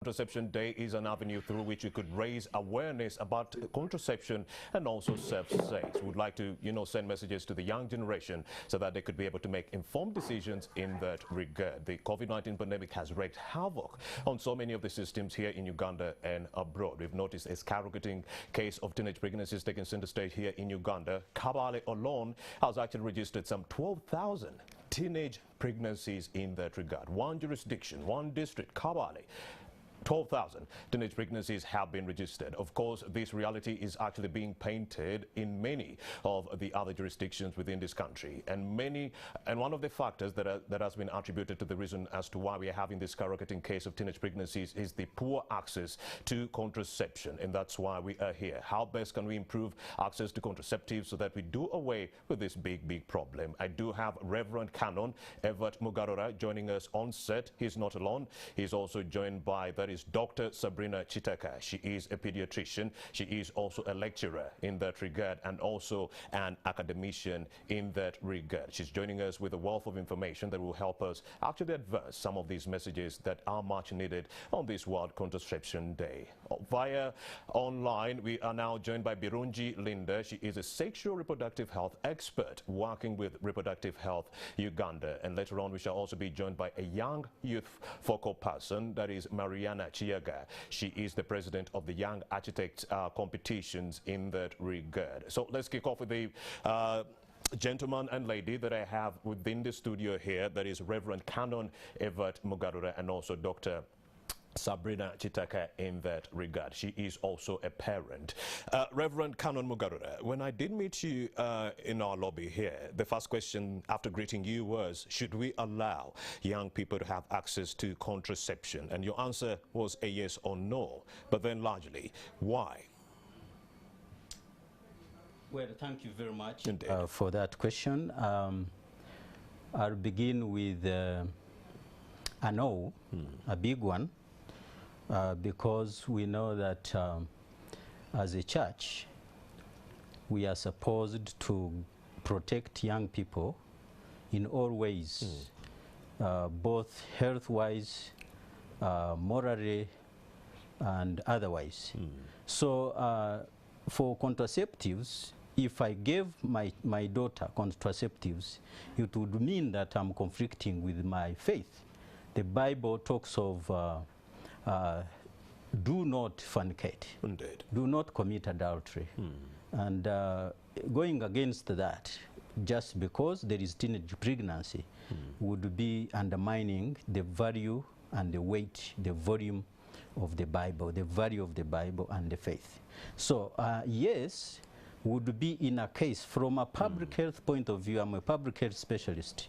Contraception Day is an avenue through which you could raise awareness about contraception and also safe sex. We'd like to, send messages to the young generation so that they could be able to make informed decisions in that regard. The COVID-19 pandemic has wreaked havoc on so many of the systems here in Uganda and abroad. We've noticed a skyrocketing case of teenage pregnancies taking center stage here in Uganda. Kabale alone has actually registered some 12,000 teenage pregnancies in that regard. One jurisdiction, one district, Kabale. 12,000 teenage pregnancies have been registered. Of course, this reality is actually being painted in many of the other jurisdictions within this country. And one of the factors that has been attributed to the reason as to why we are having this skyrocketing case of teenage pregnancies is the poor access to contraception. And that's why we are here. How best can we improve access to contraceptives so that we do away with this big problem? I do have Reverend Canon Everett Mugarura joining us on set. He's not alone. He's also joined by is Dr. Sabrina Chitaka. She is a pediatrician. She is also a lecturer in that regard and also an academician in that regard. She's joining us with a wealth of information that will help us actually advance some of these messages that are much needed on this World Contraception Day. Via online, we are now joined by Birungi Linda. She is a sexual reproductive health expert working with Reproductive Health Uganda. And later on, we shall also be joined by a young youth focal person, that is Mariana Chiaga. She is the president of the Young Architects competitions in that regard. So let's kick off with the gentleman and lady that I have within the studio here. That is Reverend Canon Everett Mugarura and also Dr. Sabrina Chitaka in that regard. She is also a parent. Reverend Canon Mugarura, when I did meet you in our lobby here, the first question after greeting you was, should we allow young people to have access to contraception? And your answer was a yes or no. But then largely, why? Well, thank you very much for that question. I'll begin with a no, a big one. Because we know that as a church, we are supposed to protect young people in all ways, both health-wise, morally, and otherwise. So for contraceptives, if I gave my daughter contraceptives, it would mean that I'm conflicting with my faith. The Bible talks of do not fornicate. Indeed. Do not commit adultery. And going against that, just because there is teenage pregnancy, would be undermining the value and the weight, the volume of the Bible, the value of the Bible and the faith. So yes, would be in a case from a public health point of view. I'm a public health specialist.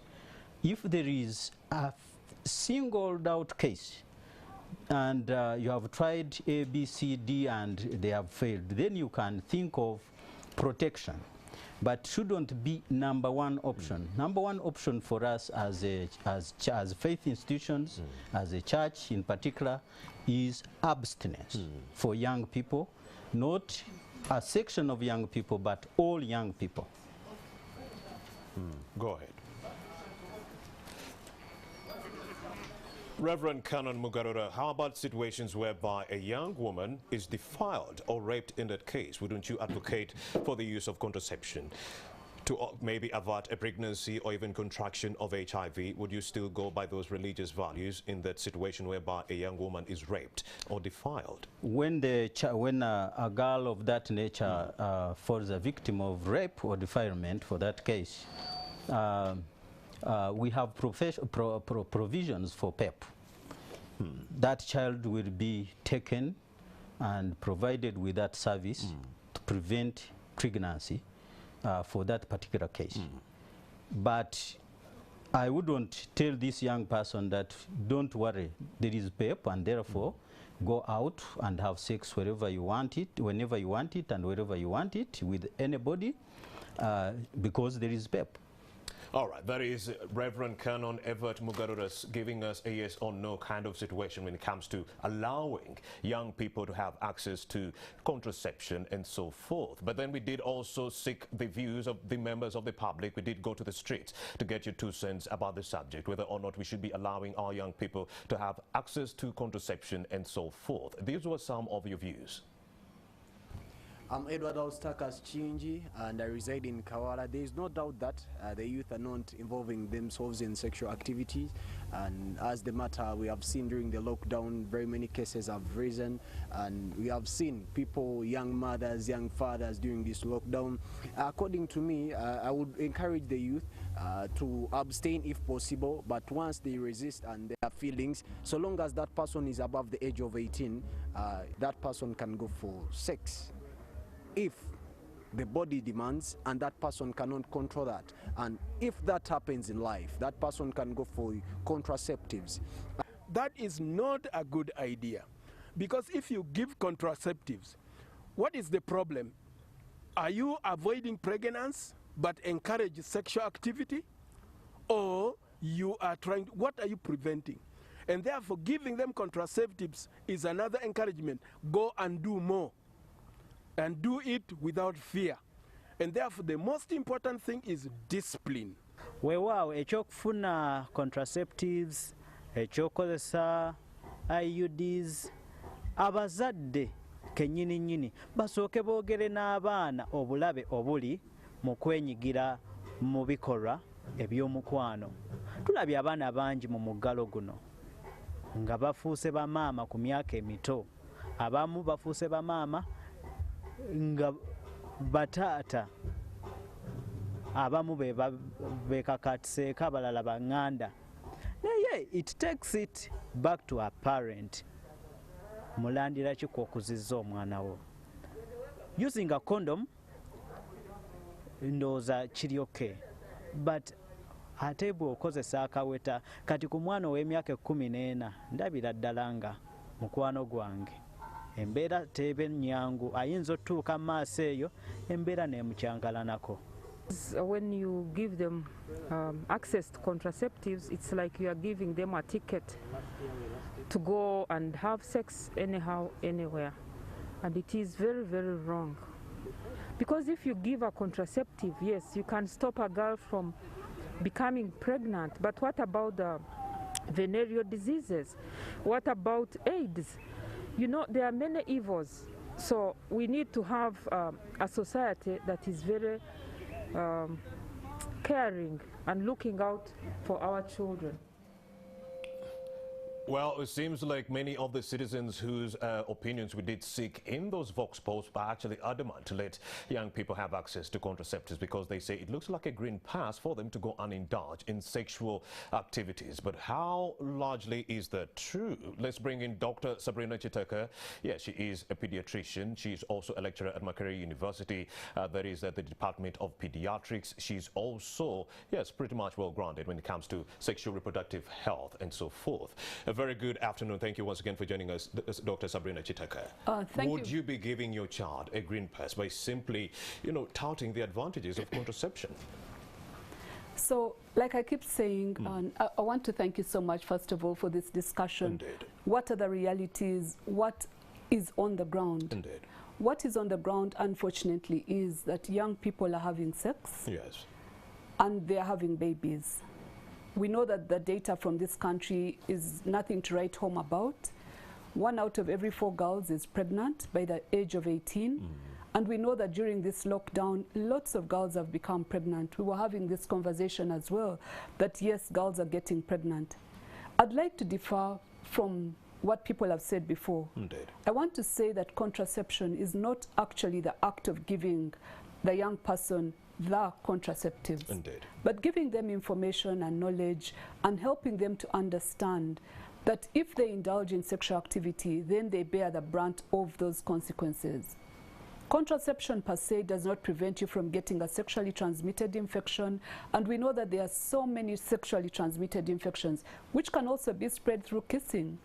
If there is a singled out case and you have tried A, B, C, D, and they have failed, then you can think of protection. But shouldn't be number one option. Number one option for us as faith institutions, as a church in particular, is abstinence for young people, not a section of young people, but all young people. Go ahead. Reverend Canon Mugarura, how about situations whereby a young woman is defiled or raped in that case? Wouldn't you advocate for the use of contraception to maybe avert a pregnancy or even contraction of HIV? Would you still go by those religious values in that situation whereby a young woman is raped or defiled? When a girl of that nature falls a victim of rape or defilement, for that case, we have provisions for PEP. That child will be taken and provided with that service to prevent pregnancy for that particular case. But I wouldn't tell this young person that don't worry, there is PEP, and therefore go out and have sex wherever you want it, whenever you want it, and wherever you want it with anybody, because there is PEP. All right, that is Reverend Canon Everett Mugaruras giving us a yes or no kind of situation when it comes to allowing young people to have access to contraception and so forth. But then we did also seek the views of the members of the public. We did go to the streets to get your 2 cents about the subject, whether or not we should be allowing our young people to have access to contraception and so forth. These were some of your views. I'm Edward Alstakas Chinji, and I reside in Kawala. There is no doubt that the youth are not involving themselves in sexual activities, and as the matter we have seen during the lockdown, very many cases have risen, and we have seen people, young mothers, young fathers during this lockdown. According to me, I would encourage the youth to abstain if possible, but once they resist and their feelings, so long as that person is above the age of 18, that person can go for sex if the body demands and that person cannot control that. And if that happens in life, that person can go for contraceptives. That is not a good idea, because if you give contraceptives, what is the problem? Are you avoiding pregnancy but encourage sexual activity, or you are trying, what are you preventing? And therefore giving them contraceptives is another encouragement. Go and do more, and do it without fear. And therefore the most important thing is discipline. Weewaawo ekyokufuna contraceptives, ekyokozesa IUDs, abazadde kennyini basooke boogere n'abaana obulabe obuli mu kwenyigira mu bikolwa eby'omukwano. Tulabye abaana bangi mu muggalo guno nga bafuuse bamaama ku myaka emito, abamu bafuuse bamaama nga bataata, abamu bekakatiseeko, abalala baŋŋanda. Naye it takes it back to a parent. Mulandira ki kw'okuzizza omwana wo? Using a condom ndowooza kiri okay, but ate bw'okozesa akaweta, kati ku mwana ow'emyaka 14 ndabira ddala nga mukwano gwange embeera tebe nnyangu, ayinza otuuka mu maaso eyo embeera n'emukyangalanako. When you give them access to contraceptives, it's like you are giving them a ticket to go and have sex anyhow, anywhere. And it is very, very wrong. Because if you give a contraceptive, yes, you can stop a girl from becoming pregnant. But what about the venereal diseases? What about AIDS? You know, there are many evils. So we need to have a society that is very caring and looking out for our children. Well, it seems like many of the citizens whose opinions we did seek in those Vox posts are actually adamant to let young people have access to contraceptives, because they say it looks like a green pass for them to go and indulge in sexual activities. But how largely is that true? Let's bring in Dr. Sabrina Chitaka. Yes, she is a pediatrician. She's also a lecturer at Makerere University. That is at the Department of Pediatrics. She's also, yes, pretty much well-grounded when it comes to sexual reproductive health and so forth. A very good afternoon. Thank you once again for joining us, Dr. Sabrina Chitaka. Would you be giving your child a green pass by simply, touting the advantages of contraception? So, like I keep saying, I want to thank you so much, first of all, for this discussion. Indeed. What are the realities? What is on the ground? Indeed. What is on the ground, unfortunately, is that young people are having sex. Yes. And they're having babies. We know that the data from this country is nothing to write home about. 1 out of every 4 girls is pregnant by the age of 18. And we know that during this lockdown, lots of girls have become pregnant. We were having this conversation as well, that yes, girls are getting pregnant. I'd like to differ from what people have said before. Indeed. I want to say that contraception is not actually the act of giving the young person the contraceptives, Indeed, but giving them information and knowledge and helping them to understand that if they indulge in sexual activity, then they bear the brunt of those consequences. Contraception per se does not prevent you from getting a sexually transmitted infection, and we know that there are so many sexually transmitted infections which can also be spread through kissing.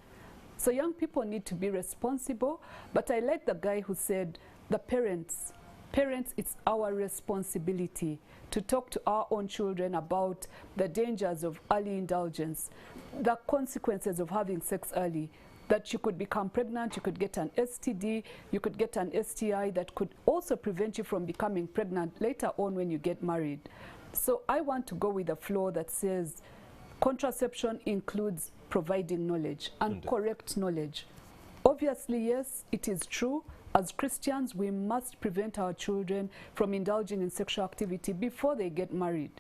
So young people need to be responsible, but I like the guy who said the parents Parents, it's our responsibility to talk to our own children about the dangers of early indulgence, the consequences of having sex early, that you could become pregnant, you could get an STD, you could get an STI that could also prevent you from becoming pregnant later on when you get married. So I want to go with a flow that says contraception includes providing knowledge and correct knowledge. Obviously, yes, it is true. As Christians, we must prevent our children from indulging in sexual activity before they get married.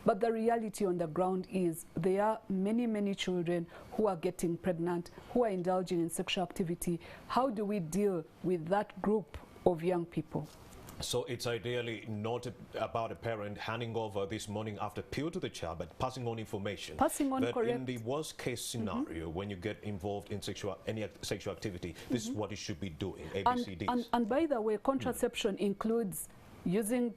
But the reality on the ground is there are many, many children who are getting pregnant, who are indulging in sexual activity. How do we deal with that group of young people? So it's ideally not about a parent handing over this morning after pill to the child, but passing on information. Passing on, that correct. in the worst case scenario, when you get involved in any sexual activity, this is what you should be doing, ABCDs. And by the way, contraception includes using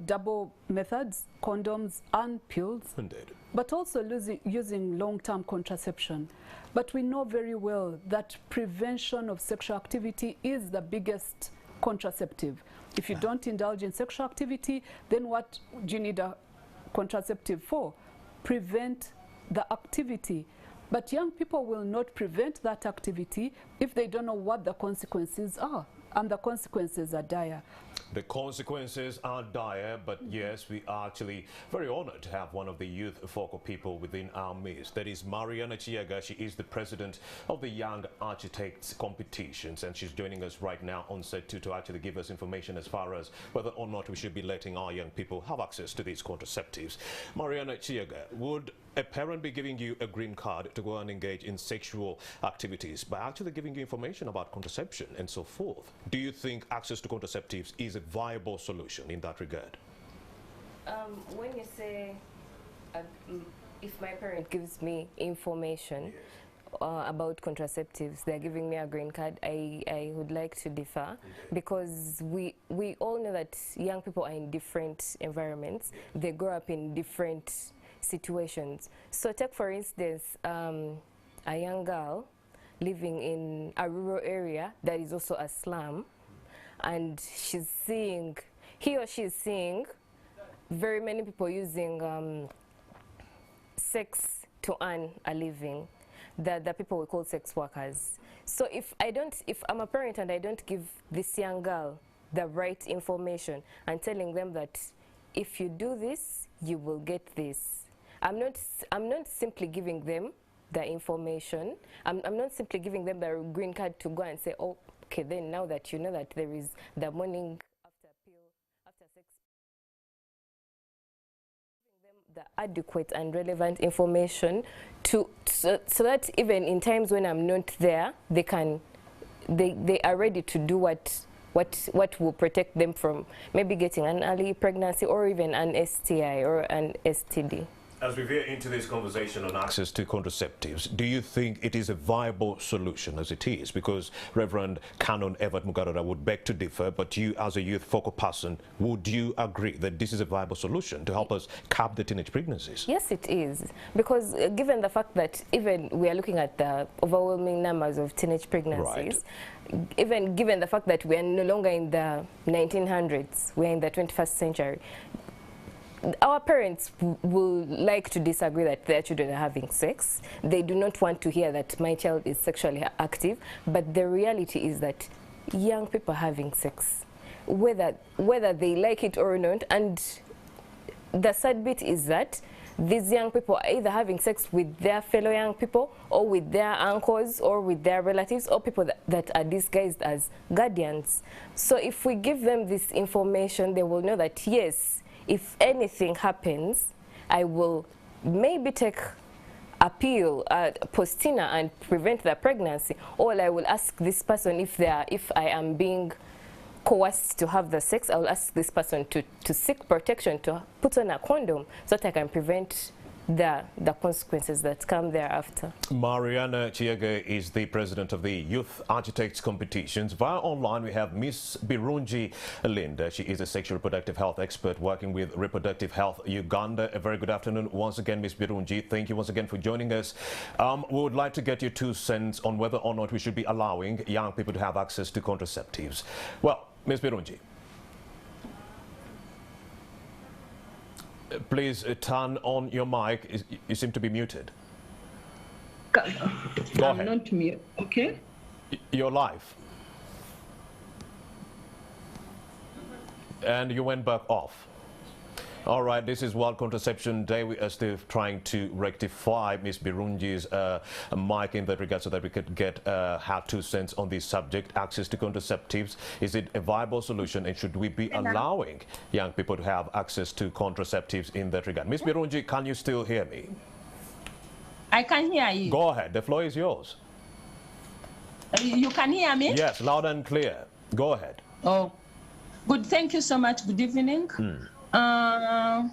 double methods, condoms and pills, Indeed. but also using long-term contraception. But we know very well that prevention of sexual activity is the biggest contraceptive. If you don't indulge in sexual activity, then what do you need a contraceptive for? Prevent the activity. But young people will not prevent that activity if they don't know what the consequences are. And the consequences are dire. The consequences are dire, but yes, we are actually very honored to have one of the youth focal people within our midst. That is Mariana Chiaga. She is the president of the Young Architects Competitions, and she's joining us right now on set to actually give us information as far as whether or not we should be letting our young people have access to these contraceptives. Mariana Chiaga, would a parent be giving you a green card to go and engage in sexual activities by actually giving you information about contraception and so forth? Do you think access to contraceptives is a viable solution in that regard? When you say if my parent gives me information about contraceptives, they're giving me a green card, I would like to differ, because we all know that young people are in different environments. They grow up in different situations. So take for instance a young girl living in a rural area that is also a slum, and he or she is seeing very many people using sex to earn a living, the people we call sex workers. So if I'm a parent and I don't give this young girl the right information and telling them that if you do this, you will get this, I'm not simply giving them the information. I'm not simply giving them the green card to go and say, oh, okay, then now that you know that there is the morning after pill, after sex, giving them the adequate and relevant information so that even in times when I'm not there, they are ready to do what will protect them from maybe getting an early pregnancy or even an STI or an STD. As we veer into this conversation on access to contraceptives, do you think it is a viable solution as it is? Because Reverend Canon Everett Mugarara would beg to differ, but you as a youth focal person, would you agree that this is a viable solution to help us cap the teenage pregnancies? Yes, it is. Because given the fact that even we are looking at the overwhelming numbers of teenage pregnancies, even given the fact that we are no longer in the 1900s, we're in the 21st century, our parents will like to disagree that their children are having sex. They do not want to hear that my child is sexually active, but the reality is that young people are having sex, whether they like it or not. And the sad bit is that these young people are either having sex with their fellow young people or with their uncles or with their relatives or people that are disguised as guardians. So if we give them this information, they will know that yes, if anything happens, I will maybe take a pill, postina, and prevent the pregnancy. Or I will ask this person if I am being coerced to have the sex, I will ask this person to seek protection, to put on a condom so that I can prevent the consequences that come thereafter. Mariana Chiaga is the president of the Youth Architects Competitions. Via online, we have Miss Birungi Linda. She is a sexual reproductive health expert working with Reproductive Health Uganda. A very good afternoon once again, Miss Birungi. Thank you once again for joining us. We would like to get your 2 cents on whether or not we should be allowing young people to have access to contraceptives. Well, Ms. Birungi, Please turn on your mic. You seem to be muted. Go ahead. Not mute. Okay. You're live. And you went back off. All right, this is World Contraception Day. We are still trying to rectify Ms. Birungi's mic in that regard so that we could get her 2 cents on this subject, access to contraceptives. Is it a viable solution, and should we be allowing young people to have access to contraceptives in that regard? Ms. Birungi, can you still hear me? I can hear you. Go ahead, the floor is yours. You can hear me? Yes, loud and clear. Go ahead. Oh, good. Thank you so much. Good evening. I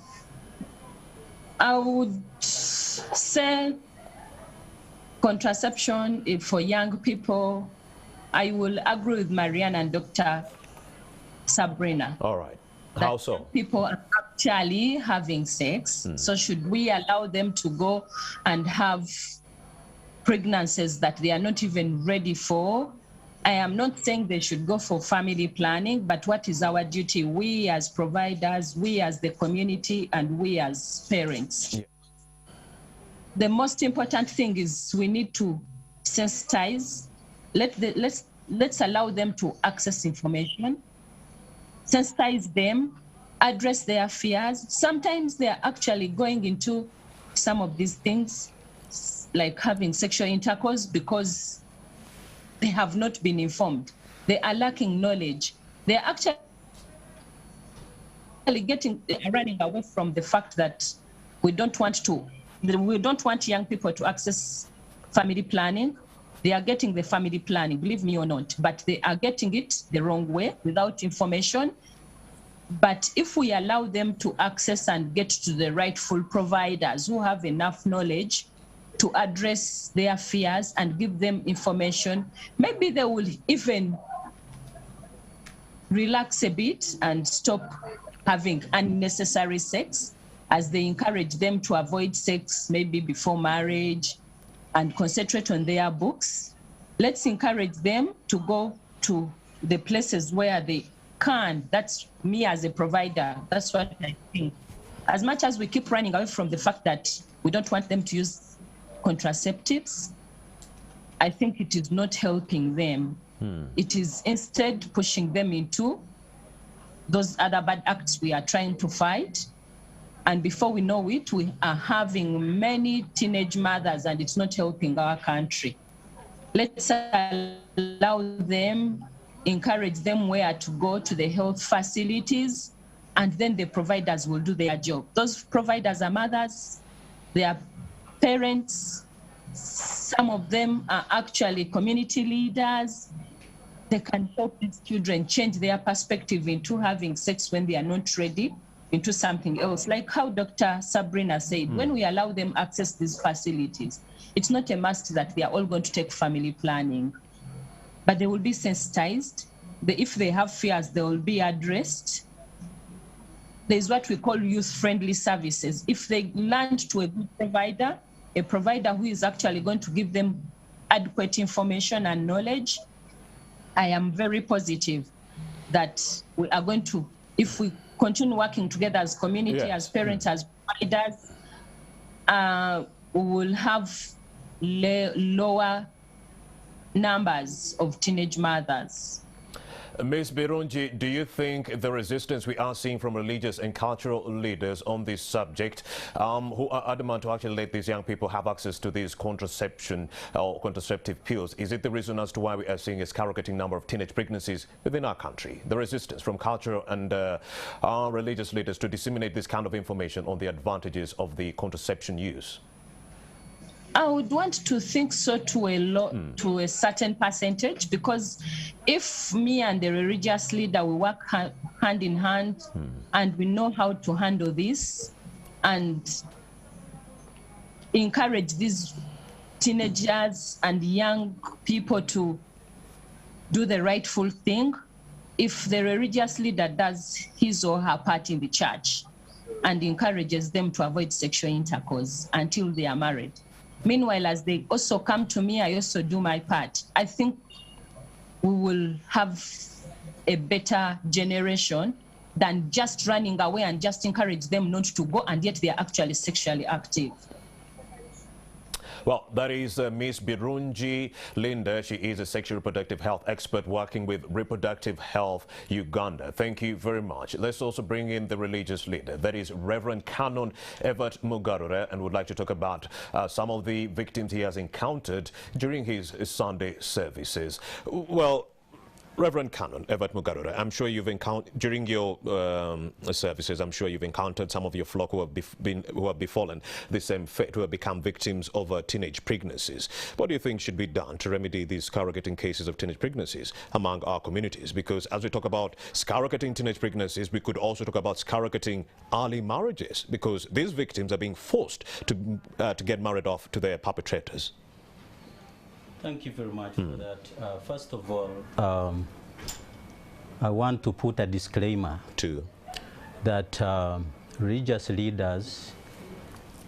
would say contraception for young people. I will agree with Marianne and Dr. Sabrina. All right. How so? People are actually having sex. So should we allow them to go and have pregnancies that they are not even ready for? I am not saying they should go for family planning, but what is our duty? We as providers, we as the community, and we as parents. Yeah. The most important thing is we need to sensitize. Let's allow them to access information, sensitize them, address their fears. Sometimes they are actually going into some of these things, like having sexual intercourse, because they have not been informed. They are lacking knowledge. They are actually running away from the fact that we don't want young people to access family planning. They are getting the family planning, believe me or not, but they are getting it the wrong way, without information. But if we allow them to access and get to the rightful providers who have enough knowledge to address their fears and give them information, maybe they will even relax a bit and stop having unnecessary sex, as they encourage them to avoid sex maybe before marriage and concentrate on their books. Let's encourage them to go to the places where they can. That's me as a provider. That's what I think. As much as we keep running away from the fact that we don't want them to use contraceptives, I think it is not helping them. It is instead pushing them into those other bad acts we are trying to fight. And before we know it, we are having many teenage mothers, and it's not helping our country. Let's allow them, encourage them where to go to the health facilities, and then the providers will do their job. Those providers are mothers, they are parents, some of them are actually community leaders. They can help these children change their perspective into having sex when they are not ready, into something else. Like how Dr. Sabrina said, when we allow them access these facilities, it's not a must that they are all going to take family planning, but they will be sensitized. If they have fears, they will be addressed. There's what we call youth-friendly services. If they land to a good provider, a provider who is actually going to give them adequate information and knowledge, I am very positive that we are going to, if we continue working together as community, as parents, as providers, we will have lower numbers of teenage mothers. Ms. Birungi, do you think the resistance we are seeing from religious and cultural leaders on this subject, who are adamant to actually let these young people have access to these contraception or contraceptive pills, is it the reason as to why we are seeing a skyrocketing number of teenage pregnancies within our country? The resistance from cultural and religious leaders to disseminate this kind of information on the advantages of the contraception use? I would want to think so to a certain percentage, because if me and the religious leader, we work hand in hand and we know how to handle this and encourage these teenagers and young people to do the rightful thing, if the religious leader does his or her part in the church and encourages them to avoid sexual intercourse until they are married, meanwhile, as they also come to me, I also do my part, I think we will have a better generation than just running away and just encourage them not to go, and yet they are actually sexually active. Well, that is Ms. Birungi Linda. She is a sexual reproductive health expert working with Reproductive Health Uganda. Thank you very much. Let's also bring in the religious leader. That is Reverend Canon Everett Mugarure, and would like to talk about some of the victims he has encountered during his Sunday services. Well, Reverend Canon Everett Mugarure, I'm sure you've encountered, during your services, I'm sure you've encountered some of your flock who have befallen the same fate, who have become victims of teenage pregnancies. What do you think should be done to remedy these skyrocketing cases of teenage pregnancies among our communities? Because as we talk about skyrocketing teenage pregnancies, we could also talk about skyrocketing early marriages, because these victims are being forced to get married off to their perpetrators. Thank you very much for that. First of all, I want to put a disclaimer that religious leaders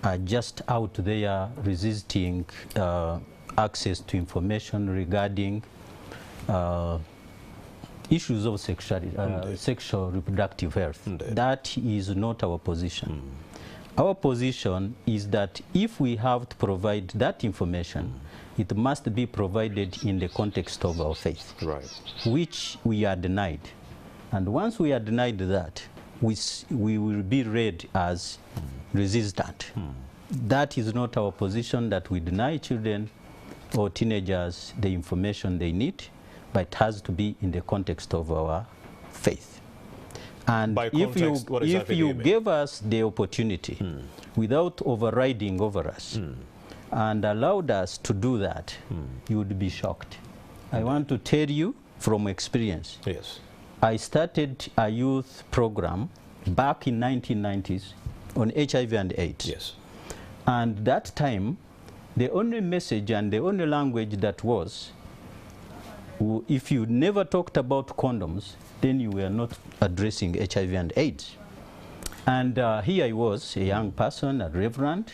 are just out there resisting access to information regarding issues of sexual reproductive health. That is not our position. Our position is that if we have to provide that information, it must be provided in the context of our faith, which we are denied. And once we are denied that, we will be read as resistant. That is not our position, that we deny children or teenagers the information they need, but it has to be in the context of our faith. And by context, if you give us the opportunity without overriding over us, and allowed us to do that, you would be shocked. I want to tell you from experience. Yes. I started a youth program back in 1990s on HIV and AIDS. Yes. And that time, the only message and the only language that was, if you never talked about condoms, then you were not addressing HIV and AIDS. And here I was, a young person, a reverend,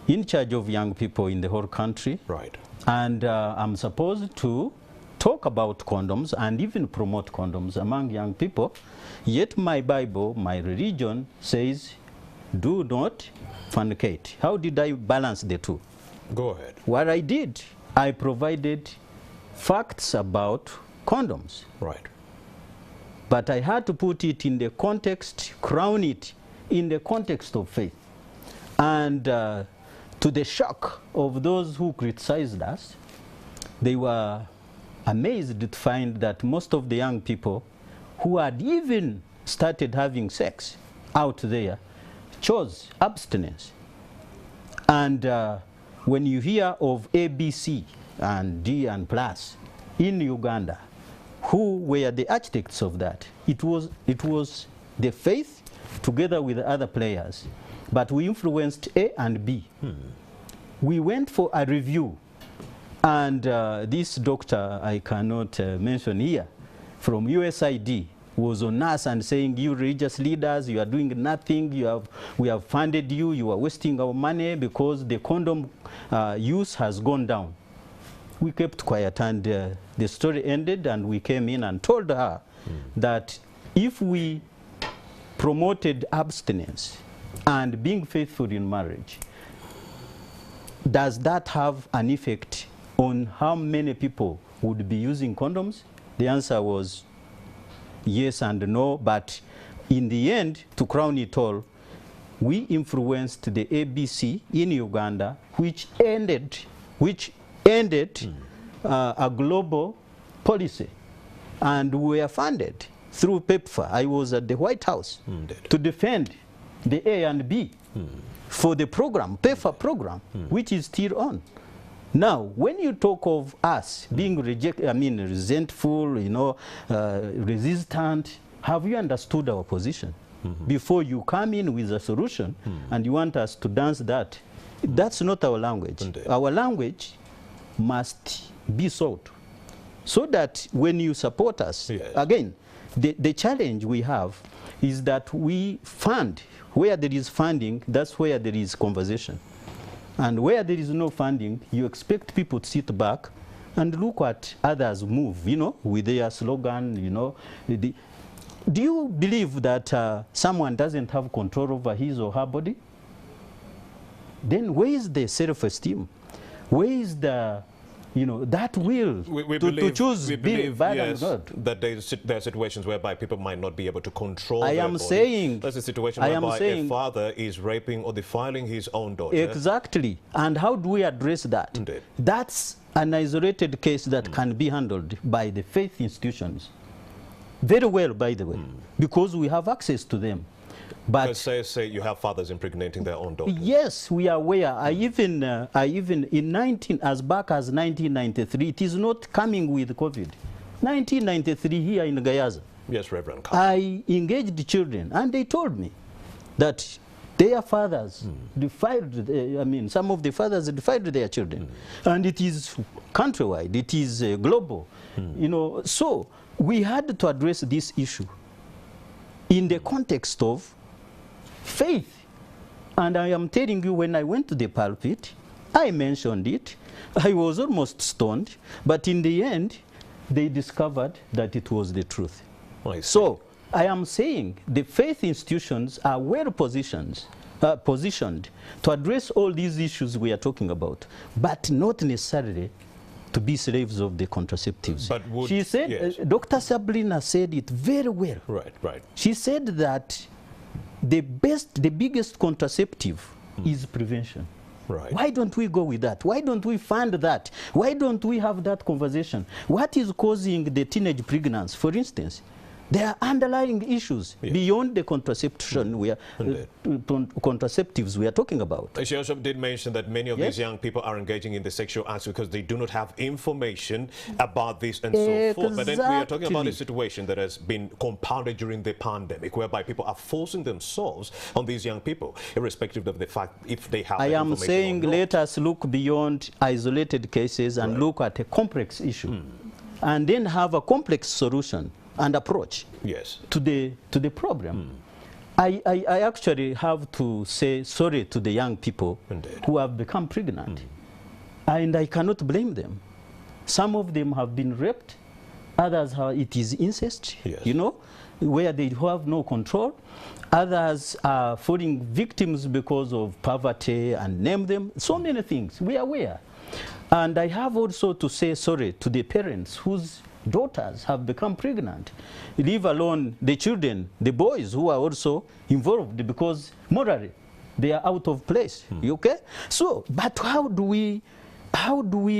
in charge of young people in the whole country. Right. And I'm supposed to talk about condoms and even promote condoms among young people. Yet my Bible, my religion says, do not fornicate. How did I balance the two? Go ahead. What I did, I provided facts about condoms. Right. But I had to put it in the context, crown it in the context of faith. And to the shock of those who criticized us, they were amazed to find that most of the young people who had even started having sex out there chose abstinence. And when you hear of ABC and D and plus in Uganda, who were the architects of that? It was the faith together with other players. But we influenced A and B. We went for a review, and this doctor I cannot mention here, from USID, was on us and saying, you religious leaders, you are doing nothing, we have funded you, you are wasting our money because the condom use has gone down. We kept quiet, and the story ended, and we came in and told her that if we promoted abstinence and being faithful in marriage, does that have an effect on how many people would be using condoms? The answer was yes and no, but in the end, to crown it all, we influenced the ABC in Uganda, which ended a global policy, and we were funded through PEPFAR. I was at the White House to defend the A and B for the program, PEPFAR program, which is still on. Now, when you talk of us being resentful, resistant, have you understood our position? Before you come in with a solution and you want us to dance that, that's not our language. Our language must be sought, so that when you support us, again, the challenge we have is that we fund. Where there is funding, that's where there is conversation. And where there is no funding, you expect people to sit back and look at others move, with their slogan, Do you believe that someone doesn't have control over his or her body? Then where is the self-esteem? Where is the, that will to choose being bad and good? That there are situations whereby people might not be able to control I their am body. saying... That's a situation whereby a father is raping or defiling his own daughter. Exactly. And how do we address that? Indeed. That's an isolated case that can be handled by the faith institutions. Very well, by the way, because we have access to them. But say you have fathers impregnating their own daughters. Yes, we are aware. I even as back as 1993, it is not coming with COVID. 1993 here in Gayaza. Yes, Reverend. I engaged children, and they told me that their fathers defiled. Some of the fathers defiled their children, and it is countrywide. It is global. So we had to address this issue in the context of faith. And I am telling you, when I went to the pulpit, I mentioned it. I was almost stoned, but in the end, they discovered that it was the truth. So I am saying the faith institutions are well positioned to address all these issues we are talking about, but not necessarily to be slaves of the contraceptives. But she said, yes. Dr. Sabrina said it very well. Right. She said that the biggest contraceptive is prevention. Right. Why don't we go with that? Why don't we fund that? Why don't we have that conversation? What is causing the teenage pregnancy, for instance? There are underlying issues beyond the contraception contraceptives we are talking about. She also did mention that many of these young people are engaging in the sexual acts because they do not have information about this and so forth. But then we are talking about a situation that has been compounded during the pandemic, whereby people are forcing themselves on these young people, irrespective of the fact if they have I am saying let us look beyond isolated cases and look at a complex issue and then have a complex solution and approach to the problem. I actually have to say sorry to the young people who have become pregnant. And I cannot blame them. Some of them have been raped. Others, it is incest, where they have no control. Others are falling victims because of poverty and name them. So many things. We are aware. And I have also to say sorry to the parents whose daughters have become pregnant, leave alone the children, the boys who are also involved, because morally they are out of place. Okay? So, but how do we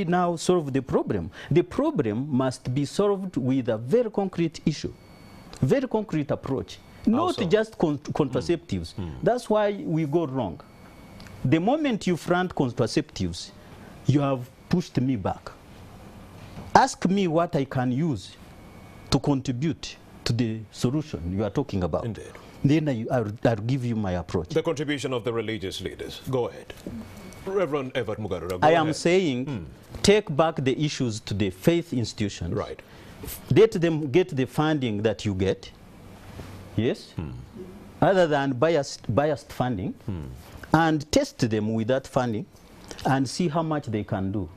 now solve the problem? The problem must be solved with a very concrete issue, very concrete approach, not just contraceptives. That's why we go wrong. The moment you front contraceptives, you have pushed me back. Ask me what I can use to contribute to the solution you are talking about. Indeed. Then I'll give you my approach. The contribution of the religious leaders. Go ahead. Reverend Everett Mugarura, I am saying take back the issues to the faith institutions. Right. Let them get the funding that you get. Yes. Other than biased funding. And test them with that funding and see how much they can do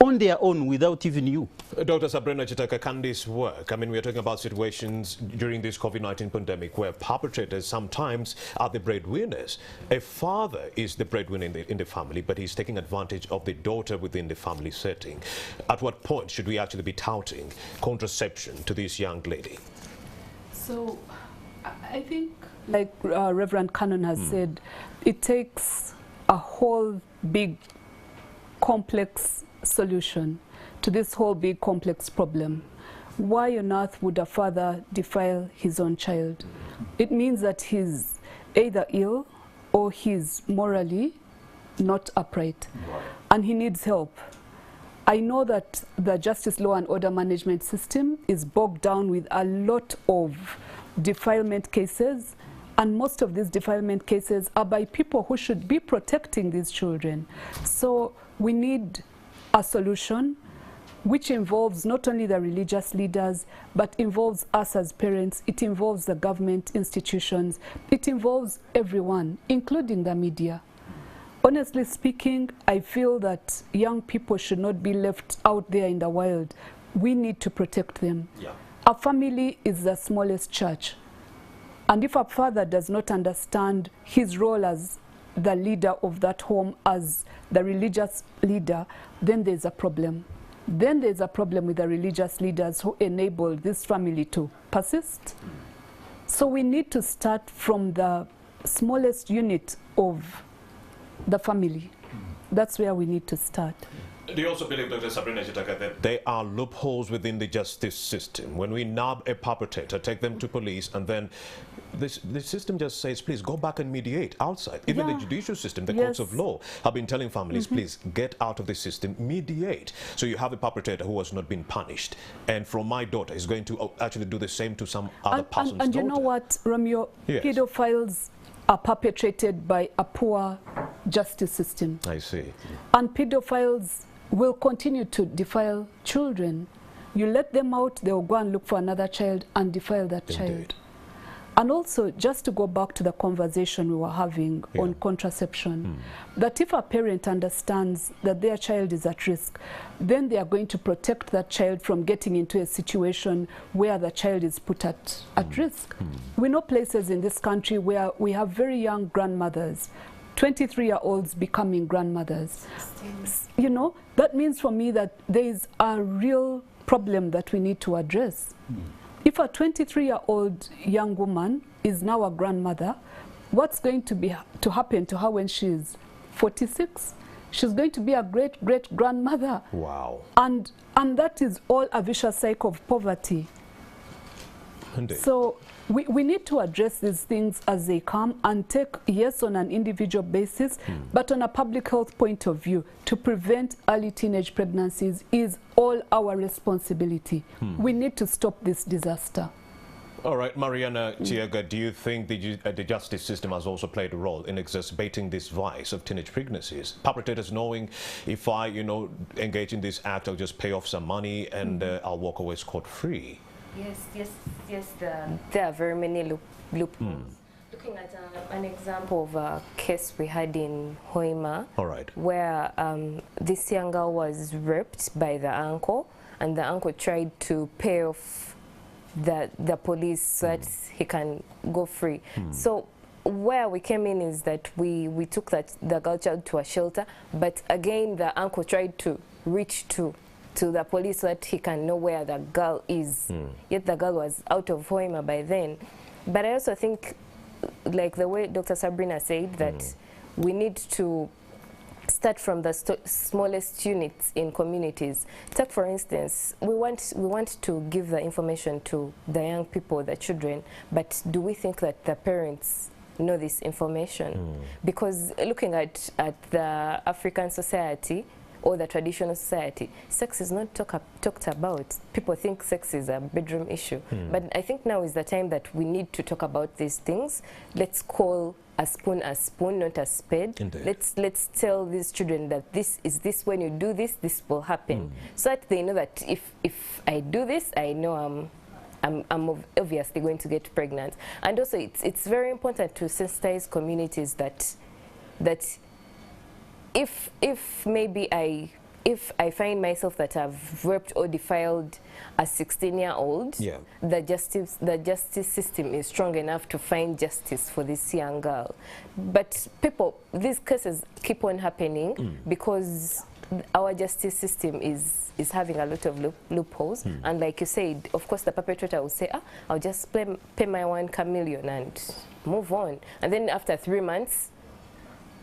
on their own without even you. Dr. Sabrina Chitaka, can this work? I mean, we're talking about situations during this COVID-19 pandemic where perpetrators sometimes are the breadwinners. A father is the breadwinner in the family, but he's taking advantage of the daughter within the family setting. At what point should we actually be touting contraception to this young lady? So, I think, like Reverend Cannon has said, it takes a whole big complex solution to this whole big complex problem. Why on earth would a father defile his own child? It means that he's either ill or he's morally not upright, and he needs help. I know that the justice, law and order management system is bogged down with a lot of defilement cases, and most of these defilement cases are by people who should be protecting these children. So we need a solution which involves not only the religious leaders, but involves us as parents, it involves the government institutions, it involves everyone, including the media. Honestly speaking, I feel that young people should not be left out there in the wild. We need to protect them. A family is the smallest church. And if a father does not understand his role as the leader of that home, as the religious leader, then there's a problem. Then there's a problem with the religious leaders who enable this family to persist. So we need to start from the smallest unit of the family. That's where we need to start. Do you also believe, Dr. Sabrina Chitaka, that there are loopholes within the justice system? When we nab a perpetrator, take them to police, and then the system just says, please go back and mediate outside. Even the judicial system, the courts of law, have been telling families, please get out of the system, mediate. So you have a perpetrator who has not been punished. And from my daughter is going to actually do the same to some other person's daughter. And you know what, Romeo? Yes. Pedophiles are perpetrated by a poor justice system. I see. And pedophiles will continue to defile children. You let them out, they will go and look for another child and defile that child. And also, just to go back to the conversation we were having on contraception, that if a parent understands that their child is at risk, then they are going to protect that child from getting into a situation where the child is put at risk. We know places in this country where we have very young grandmothers, 23-year-olds becoming grandmothers. You know, that means for me that there is a real problem that we need to address. If a 23-year-old young woman is now a grandmother, what's going to happen to her when she's 46? She's going to be a great-great-grandmother. Wow. And that is all a vicious cycle of poverty. Indeed. So we need to address these things as they come and take, yes, on an individual basis, but on a public health point of view. To prevent early teenage pregnancies is all our responsibility. We need to stop this disaster. All right, Mariana Chiaga, do you think the justice system has also played a role in exacerbating this vice of teenage pregnancies? Perpetrators knowing, if I, engage in this act, I'll just pay off some money and I'll walk away scot-free. Yes, there are very many loopholes. Looking at an example of a case we had in Hoima, where this young girl was raped by the uncle, and the uncle tried to pay off the police so that he can go free. So where we came in is that we took the girl child to a shelter, but again the uncle tried to reach to the police so that he can know where the girl is. Yet the girl was out of Hoima by then. But I also think, like the way Dr. Sabrina said, that we need to start from the smallest units in communities. Take, for instance, we want to give the information to the young people, the children, but do we think that the parents know this information? Because looking at the African society, or the traditional society, sex is not talked about. People think sex is a bedroom issue. But I think now is the time that we need to talk about these things. Let's call a spoon, not a spade. Let's tell these children that this when you do this, this will happen. So that they know that if I do this, I know I'm obviously going to get pregnant. And also it's very important to sensitize communities that if maybe if I find myself that I've raped or defiled a 16-year-old, the justice system is strong enough to find justice for this young girl. But these cases keep on happening because our justice system is having a lot of loopholes. And like you said, of course the perpetrator will say, I'll just pay my 1 million and move on. And then after 3 months,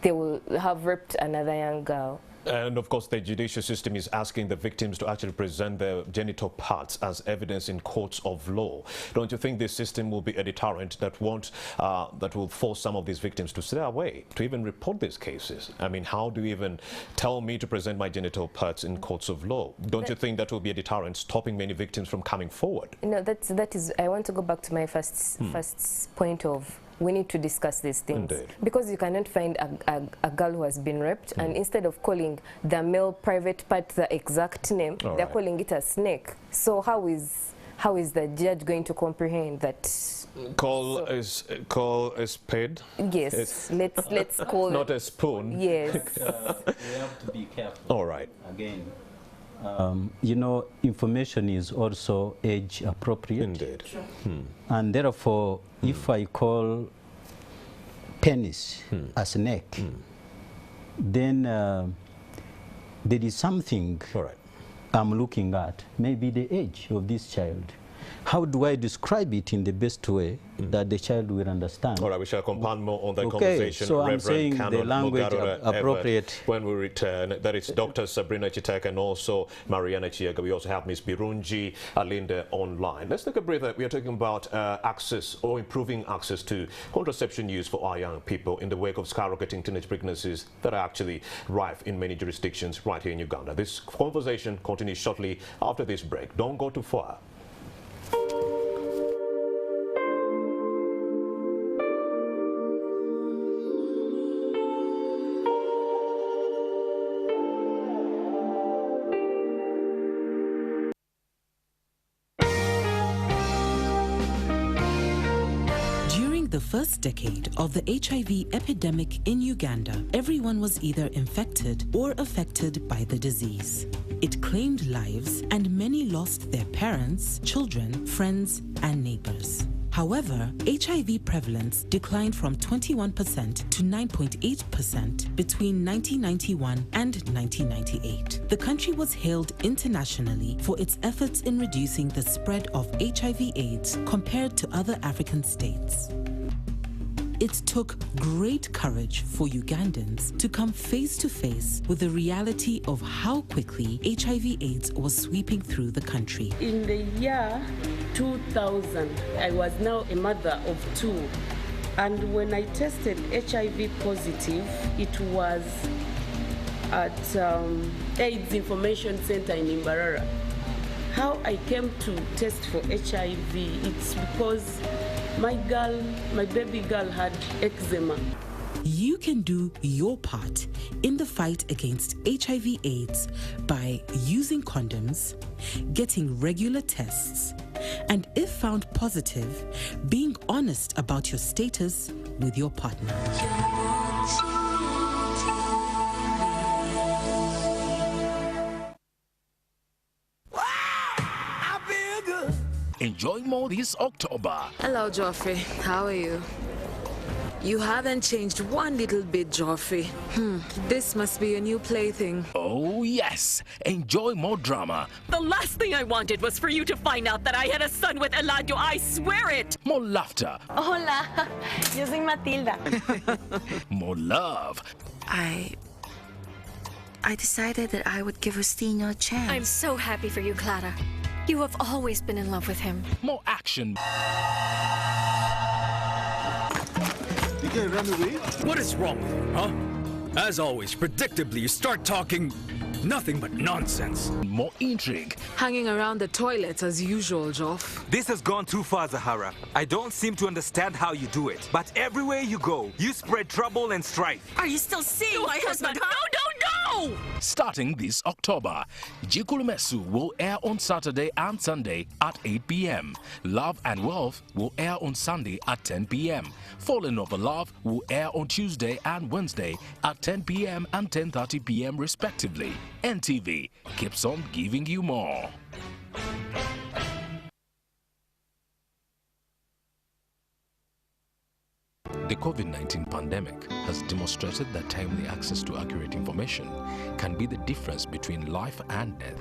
they will have raped another young girl. And of course, the judicial system is asking the victims to actually present their genital parts as evidence in courts of law. Don't you think this system will be a deterrent that will force some of these victims to stay away, to even report these cases? I mean, how do you even tell me to present my genital parts in courts of law? Don't you think that will be a deterrent, stopping many victims from coming forward? No, that is. I want to go back to my first point of. We need to discuss these things. Because you cannot find a girl who has been raped, and instead of calling the male private part the exact name, they're calling it a snake. So how is the judge going to comprehend that? Call a spade? Yes, let's call not a spoon. Yes. We have to be careful. All right. Again, You know, information is also age appropriate. Indeed. Sure. And therefore, if I call penis a snake, then there is something I'm looking at, maybe the age of this child. How do I describe it in the best way that the child will understand? All right, we shall compound more on that Okay, conversation. so I'm Reverend saying Canon the language Mugarura appropriate. Everett, when we return, that is Dr. Sabrina Chiteka and also Mariana Chiega. We also have Ms. Birunji Alinda online. Let's take a breather. We are talking about access or improving access to contraception use for our young people in the wake of skyrocketing teenage pregnancies that are actually rife in many jurisdictions right here in Uganda. This conversation continues shortly after this break. Don't go too far. The first decade of the HIV epidemic in Uganda, everyone was either infected or affected by the disease. It claimed lives and many lost their parents, children, friends, and neighbors. However, HIV prevalence declined from 21% to 9.8% between 1991 and 1998. The country was hailed internationally for its efforts in reducing the spread of HIV/AIDS compared to other African states. It took great courage for Ugandans to come face to face with the reality of how quickly HIV/AIDS was sweeping through the country. In the year 2000, I was now a mother of 2. And when I tested HIV positive, it was at AIDS Information Center in Imbarara. How I came to test for HIV, it's because my baby girl had eczema. You can do your part in the fight against HIV/AIDS by using condoms, getting regular tests, and if found positive, being honest about your status with your partner. Enjoy more this October. Hello, Joffrey. How are you? You haven't changed one little bit, Joffrey. This must be a new plaything. Oh, yes. Enjoy more drama. The last thing I wanted was for you to find out that I had a son with Eladio. I swear it. More laughter. Hola, yo soy Matilda. More love. I decided that I would give Rustino a chance. I'm so happy for you, Clara. You have always been in love with him. More action. You can't run away? What is wrong with you, huh? As always, predictably, you start talking nothing but nonsense. More intrigue. Hanging around the toilets as usual, Joff. This has gone too far, Zahara. I don't seem to understand how you do it. But everywhere you go, you spread trouble and strife. Are you still seeing my husband? No! Starting this October, Jikulumesu will air on Saturday and Sunday at 8 p.m. Love and Wealth will air on Sunday at 10 p.m. Falling Over Love will air on Tuesday and Wednesday at 10 p.m. and 10:30 p.m. respectively. NTV keeps on giving you more. The COVID-19 pandemic has demonstrated that timely access to accurate information can be the difference between life and death.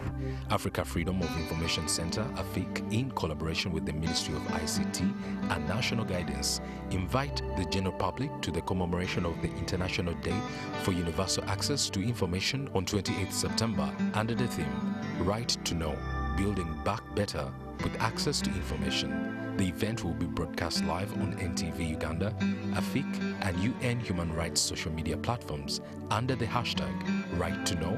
Africa Freedom of Information Center, AFIC, in collaboration with the Ministry of ICT and National Guidance, invite the general public to the commemoration of the International Day for Universal Access to Information on 28th September under the theme, Right to Know, Building Back Better with Access to Information. The event will be broadcast live on NTV Uganda, AFIC, and UN Human Rights social media platforms under the hashtag Right to Know,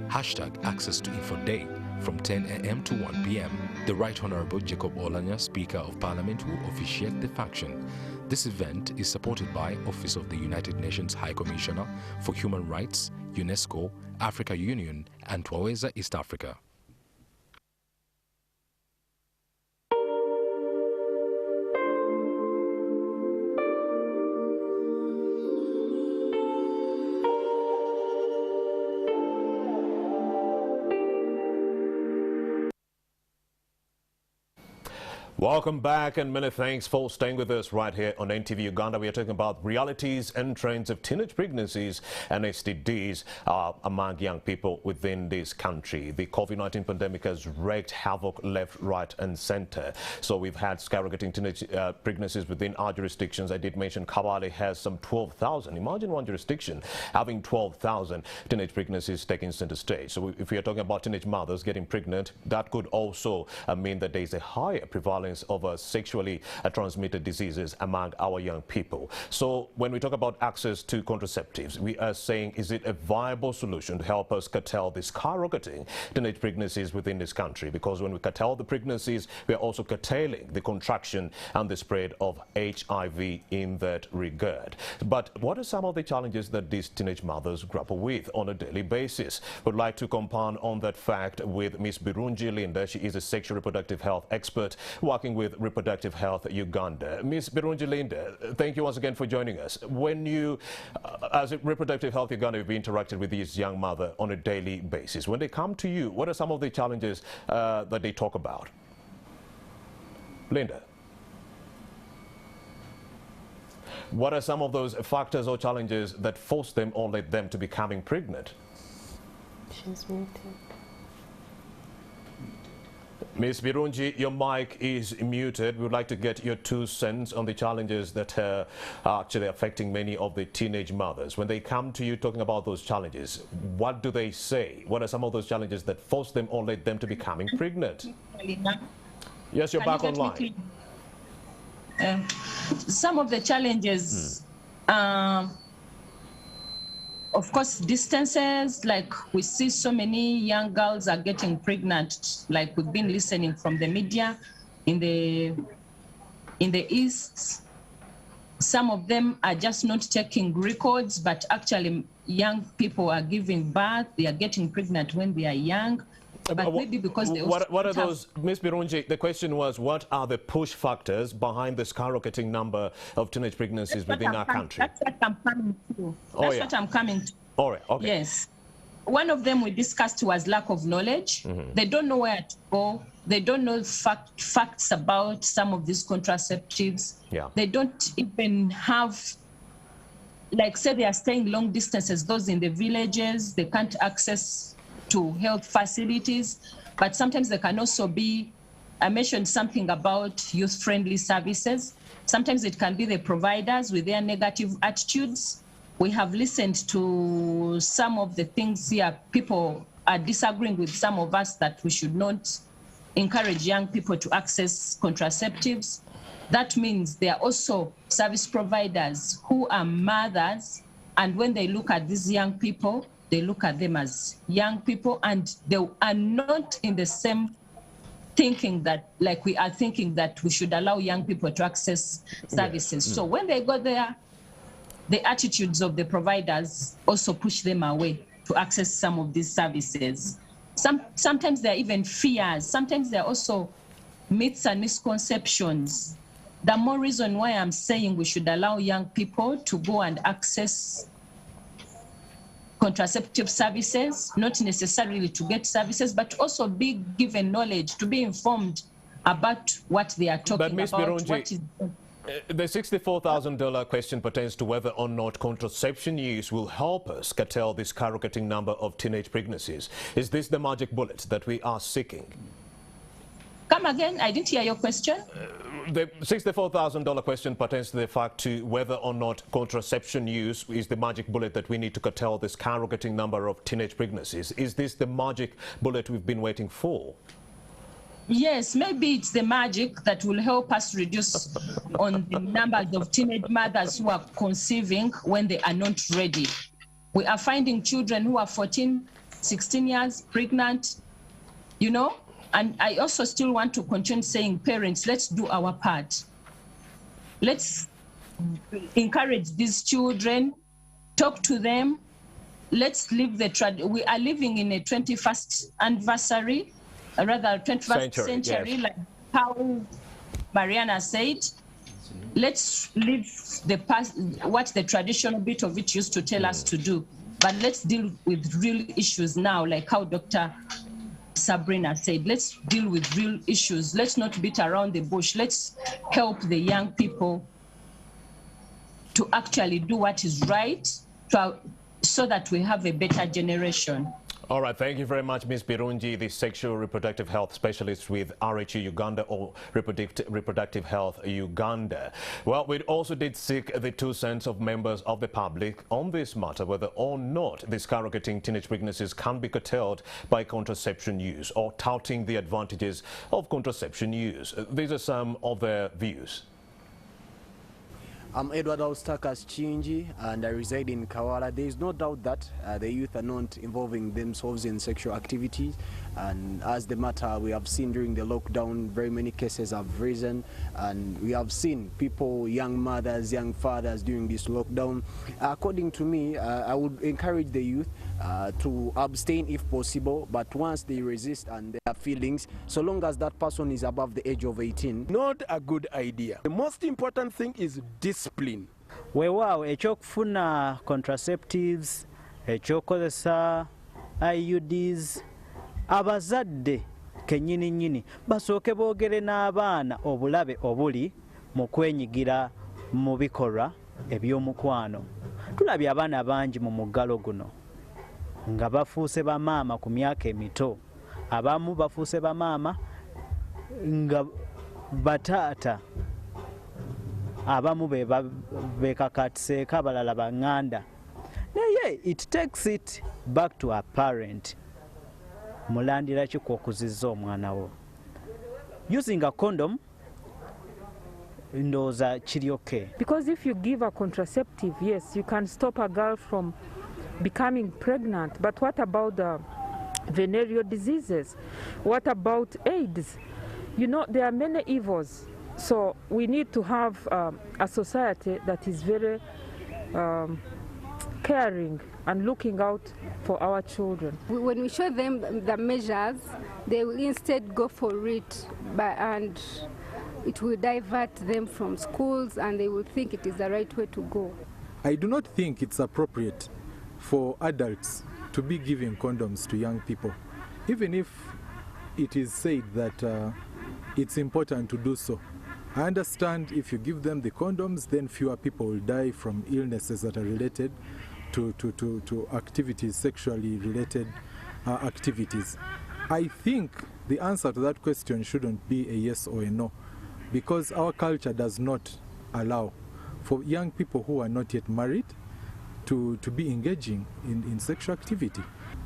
hashtag Access to Info Day from 10 a.m. to 1 p.m. The Right Honorable Jacob Olanya, Speaker of Parliament, will officiate the function. This event is supported by Office of the United Nations High Commissioner for Human Rights, UNESCO, Africa Union, and Twaweza East Africa. Welcome back and many thanks for staying with us right here on NTV Uganda. We are talking about realities and trends of teenage pregnancies and STDs among young people within this country. The COVID-19 pandemic has wreaked havoc left, right and center. So we've had skyrocketing teenage pregnancies within our jurisdictions. I did mention Kabale has some 12,000. Imagine one jurisdiction having 12,000 teenage pregnancies taking center stage. So if we are talking about teenage mothers getting pregnant, that could also mean that there is a higher prevalence of sexually transmitted diseases among our young people. So when we talk about access to contraceptives, we are saying, is it a viable solution to help us curtail the skyrocketing teenage pregnancies within this country? Because when we curtail the pregnancies, we are also curtailing the contraction and the spread of HIV in that regard. But what are some of the challenges that these teenage mothers grapple with on a daily basis? We'd like to compound on that fact with Ms. Birungi Linda. She is a sexual reproductive health expert working with Reproductive Health Uganda. Ms. Birungi Linda, thank you once again for joining us. When you, as Reproductive Health Uganda, you've interacted with these young mothers on a daily basis. When they come to you, what are some of the challenges that they talk about? Linda, what are some of those factors or challenges that force them or led them to becoming pregnant? She's muted. Ms. Birungi, your mic is muted. We would like to get your 2 cents on the challenges that are actually affecting many of the teenage mothers. When they come to you talking about those challenges, what do they say? What are some of those challenges that force them or led them to becoming pregnant? Yes, you're back online. Some of the challenges, of course, distances, like we see so many young girls are getting pregnant, like we've been listening from the media in the East. Some of them are just not taking records, but actually young people are giving birth. They are getting pregnant when they are young. But maybe because they what are those, Ms. Birungi, the question was, what are the push factors behind the skyrocketing number of teenage pregnancies within our country? That's what I'm coming to. That's what I'm coming to. All right, okay. Yes. One of them we discussed was lack of knowledge. They don't know where to go. They don't know facts about some of these contraceptives. Yeah. They don't even have, like, say they are staying long distances, those in the villages, they can't access to health facilities, but sometimes they can also be, I mentioned something about youth-friendly services. Sometimes it can be the providers with their negative attitudes. We have listened to some of the things here. People are disagreeing with some of us that we should not encourage young people to access contraceptives. That means there are also service providers who are mothers, and when they look at these young people, they look at them as young people, and they are not in the same thinking that, like we are thinking that we should allow young people to access services. So when they go there, the attitudes of the providers also push them away to access some of these services. Sometimes there are even fears. Sometimes there are also myths and misconceptions. The more reason why I'm saying we should allow young people to go and access contraceptive services, not necessarily to get services, but also be given knowledge, to be informed about what they are talking about. Ms. Birungi, the $64,000 question pertains to whether or not contraception use will help us curtail the skyrocketing number of teenage pregnancies. Is this the magic bullet that we are seeking? Come again, I didn't hear your question. The $64,000 question pertains to the fact to whether or not contraception use is the magic bullet that we need to curtail the skyrocketing number of teenage pregnancies. Is this the magic bullet we've been waiting for? Yes, maybe it's the magic that will help us reduce on the numbers of teenage mothers who are conceiving when they are not ready. We are finding children who are 14, 16 years pregnant, you know? And I also still want to continue saying, parents, let's do our part. Let's encourage these children, talk to them. Let's live the we are living in a 21st anniversary, rather 21st century, yes. Like how Mariana said. Let's live the past, what the traditional bit of it used to tell us to do. But let's deal with real issues now, like how Dr. Sabrina said, let's deal with real issues. Let's not beat around the bush. Let's help the young people to actually do what is right so that we have a better generation. All right, thank you very much, Ms. Birungi, the sexual reproductive health specialist with RHU Uganda or Reproductive Health Uganda. Well, we also did seek the 2 cents of members of the public on this matter, whether or not the skyrocketing teenage pregnancies can be curtailed by contraception use or touting the advantages of contraception use. These are some of their views. I'm Edward Austakas Chinji and I reside in Kawala. There is no doubt that the youth are not involving themselves in sexual activities, and as the matter we have seen during the lockdown, very many cases have risen, and we have seen people, young mothers, young fathers during this lockdown. According to me, I would encourage the youth to abstain if possible, but once they resist and their feelings, so long as that person is above the age of 18. Not a good idea. The most important thing is discipline. Weewaawo ekyokufuna contraceptives, ekyokozesa IUDs, abazadde kennyini nnyini basooke boogere n'abaana obulabe obuli mu kwenyigira mu bikolwa eby'omukwano. Tulabye abaana bangi mu muggalo guno nga bafuuse bamaama ku myaka emito, abamu bafuuse bamaama nga bataata, abamu bekakatiseeko, abalala baŋŋanda. Naye it takes it back to a parent. Mulandira ki kw'okuzizza omwana wo? Using a condom ndowooza kiri okay. Because if you give a contraceptive, yes, you can stop a girl from becoming pregnant. But what about the venereal diseases? What about AIDS? You know, there are many evils. So we need to have a society that is very caring and looking out for our children. When we show them the measures, they will instead go for it, and it will divert them from schools, and they will think it is the right way to go. I do not think it's appropriate for adults to be giving condoms to young people, even if it is said that it's important to do so. I understand if you give them the condoms, then fewer people will die from illnesses that are related to activities, sexually related activities. I think the answer to that question shouldn't be a yes or a no, because our culture does not allow for young people who are not yet married to be engaging in sexual activity.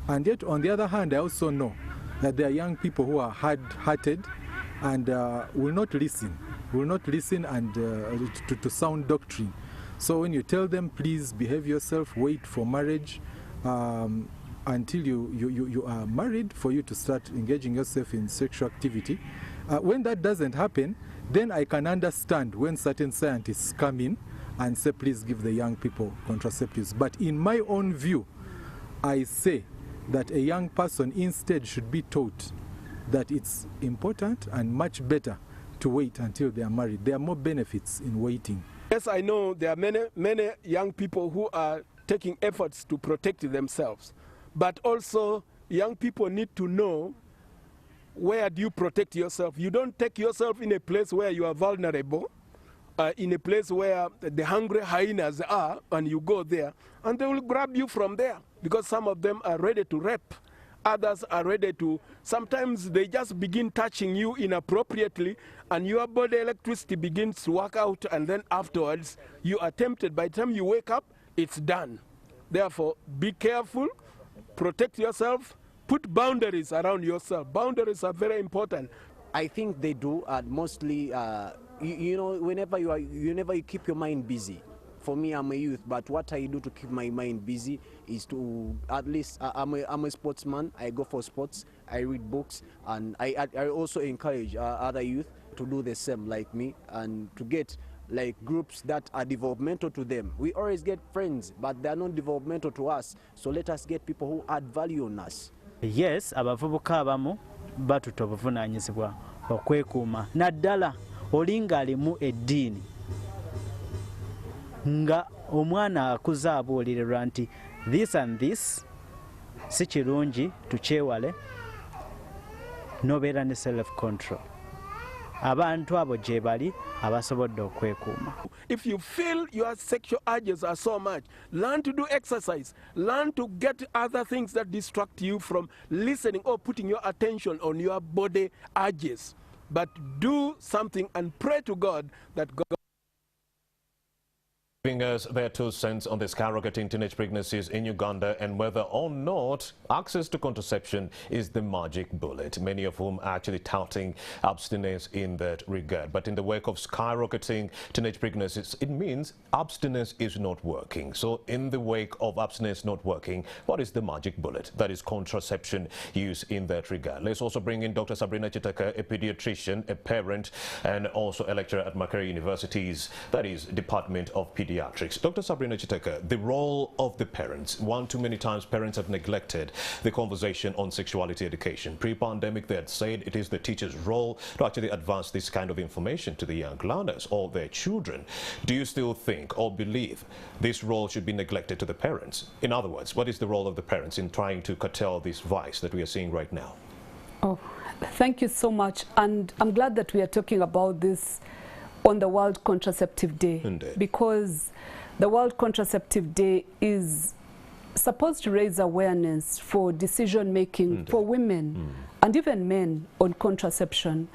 And yet, on the other hand, I also know that there are young people who are hard-hearted and will not listen and to sound doctrine. So when you tell them, please behave yourself, wait for marriage until you are married for you to start engaging yourself in sexual activity, when that doesn't happen, then I can understand when certain scientists come in and say, please give the young people contraceptives. But in my own view, I say that a young person instead should be taught that it's important and much better to wait until they are married. There are more benefits in waiting. Yes, I know there are many young people who are taking efforts to protect themselves. But also, young people need to know, where do you protect yourself? You don't take yourself in a place where you are vulnerable, in a place where the hungry hyenas are, and you go there, and they will grab you from there, because some of them are ready to rape. Others are ready to, sometimes they just begin touching you inappropriately, and your body electricity begins to work out, and then afterwards you are tempted. By the time you wake up, it's done. Therefore, be careful, protect yourself, put boundaries around yourself. Boundaries are very important. I think they do, and mostly, you know, whenever you keep your mind busy. For me, I'm a youth, but what I do to keep my mind busy is to, at least, I'm a sportsman. I go for sports, I read books, and I also encourage other youth to do the same like me, and to get like groups that are developmental to them. We always get friends, but they're not developmental to us. So let us get people who add value on us. Yes, abavubuka abamu batuta obuvunaanyizibwa okwekuuma. Naddala olinga alimu eddiini, nga omwana akuze abuulirirwa nti this and this si kirungi tukyewale, n'obeera ne self control. Abantu abo gye bali abasobodde okwekuuma. If you feel your sexual urges are so much, learn to do exercise. Learn to get other things that distract you from listening or putting your attention on your body urges. But do something and pray to God that God Giving us their 2 cents on the skyrocketing teenage pregnancies in Uganda and whether or not access to contraception is the magic bullet. Many of whom are actually touting abstinence in that regard. But in the wake of skyrocketing teenage pregnancies, it means abstinence is not working. So in the wake of abstinence not working, what is the magic bullet? That is contraception use in that regard. Let's also bring in Dr. Sabrina Chitaka, a pediatrician, a parent, and also a lecturer at Makerere University's, that is, Department of Pediatrics. Dr. Sabrina Chitaka, the role of the parents. One too many times parents have neglected the conversation on sexuality education. Pre-pandemic, they had said it is the teacher's role to actually advance this kind of information to the young learners or their children. Do you still think or believe this role should be neglected to the parents? In other words, what is the role of the parents in trying to curtail this vice that we are seeing right now? Oh, thank you so much. And I'm glad that we are talking about this on the World Contraceptive Day. Indeed. Because the World Contraceptive Day is supposed to raise awareness for decision making for women and even men on contraception,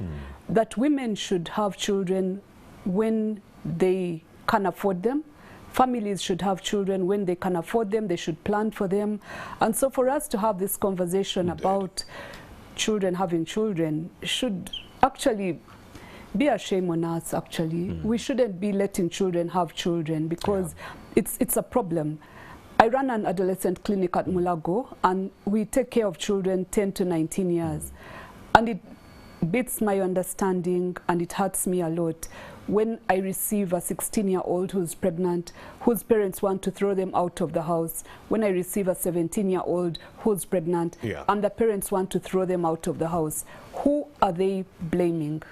that women should have children when they can afford them. Families should have children when they can afford them. They should plan for them. And so for us to have this conversation about children having children should actually be a shame on us, actually. We shouldn't be letting children have children because it's a problem. I run an adolescent clinic at Mulago and we take care of children 10 to 19 years. And it beats my understanding and it hurts me a lot when I receive a 16-year-old who's pregnant, whose parents want to throw them out of the house, when I receive a 17-year-old who's pregnant and the parents want to throw them out of the house. Who are they blaming?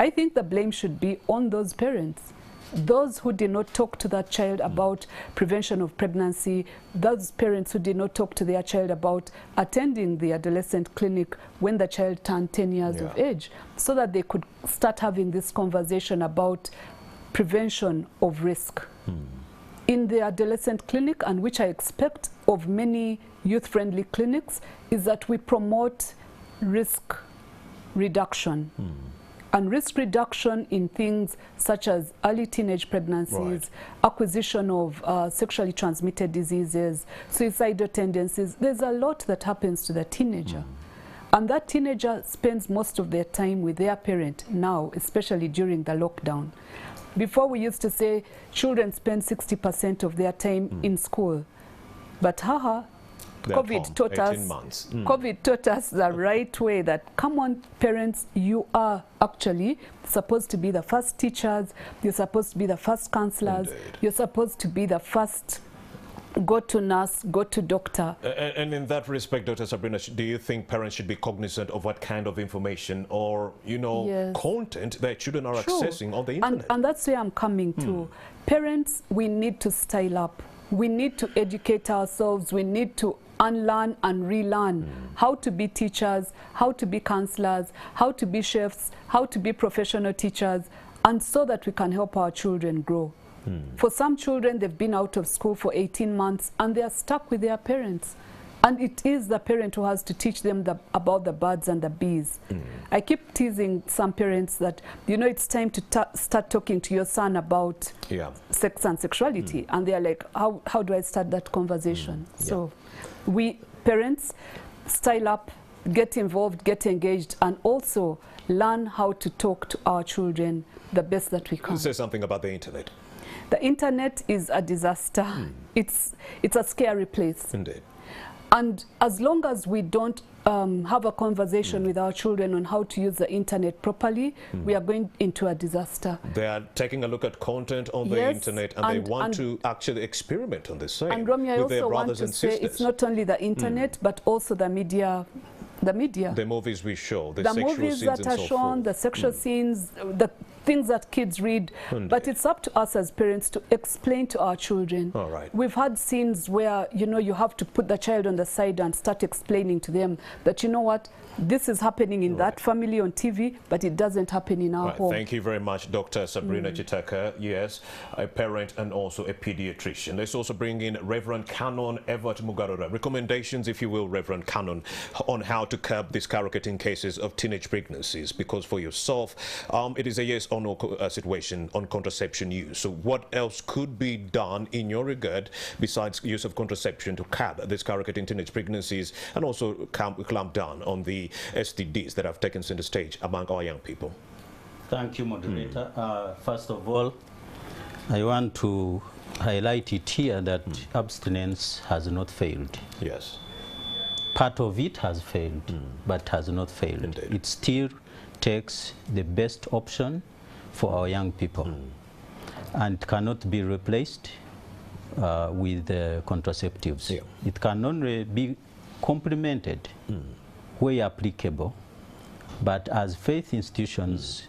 I think the blame should be on those parents. Those who did not talk to that child about prevention of pregnancy, those parents who did not talk to their child about attending the adolescent clinic when the child turned 10 years of age, so that they could start having this conversation about prevention of risk. In the adolescent clinic, and which I expect of many youth-friendly clinics, is that we promote risk reduction. And risk reduction in things such as early teenage pregnancies, acquisition of sexually transmitted diseases, suicidal tendencies. There's a lot that happens to the teenager. And that teenager spends most of their time with their parent now, especially during the lockdown. Before we used to say children spend 60% of their time in school. But COVID taught us the right way, that come on parents, you are actually supposed to be the first teachers, you're supposed to be the first counselors, you're supposed to be the first go-to nurse, go-to doctor. And in that respect, Dr. Sabrina, do you think parents should be cognizant of what kind of information or, you know, content their children are accessing on the internet? And that's where I'm coming to. Parents, we need to style up. We need to educate ourselves. We need to unlearn and relearn how to be teachers, how to be counselors, how to be chefs, how to be professional teachers, and so that we can help our children grow. For some children, they've been out of school for 18 months and they are stuck with their parents. And it is the parent who has to teach them about the birds and the bees. I keep teasing some parents that, you know, it's time to start talking to your son about sex and sexuality. And they're like, how do I start that conversation? So we parents style up, get involved, get engaged, and also learn how to talk to our children the best that we can. Say something about the internet. The internet is a disaster. It's a scary place. Indeed. And as long as we don't have a conversation with our children on how to use the internet properly, we are going into a disaster. They are taking a look at content on the internet and they want to actually experiment on the same and Romy, I with their also brothers want to and say sisters. It's not only the internet, but also the media The media. The movies we show, the sexual movies scenes that are so shown, the sexual scenes, the things that kids read. But it's up to us as parents to explain to our children. All right. We've had scenes where, you know, you have to put the child on the side and start explaining to them that, you know what, this is happening in that family on TV, but it doesn't happen in our home. Thank you very much, Dr. Sabrina Chitaka. Yes, a parent and also a pediatrician. Let's also bring in Reverend Canon Everett Mugarura. Recommendations, if you will, Reverend Canon, on how to curb these skyrocketing cases of teenage pregnancies. Because for yourself, it is a yes or no situation on contraception use. So what else could be done in your regard besides use of contraception to curb the skyrocketing teenage pregnancies and also clamp down on the STDs that have taken center stage among our young people? Thank you, moderator. First of all, I want to highlight it here that abstinence has not failed. Yes. Part of it has failed, but has not failed. Indeed. It still takes the best option for our young people and cannot be replaced with contraceptives. Yeah. It can only be complemented where applicable, but as faith institutions,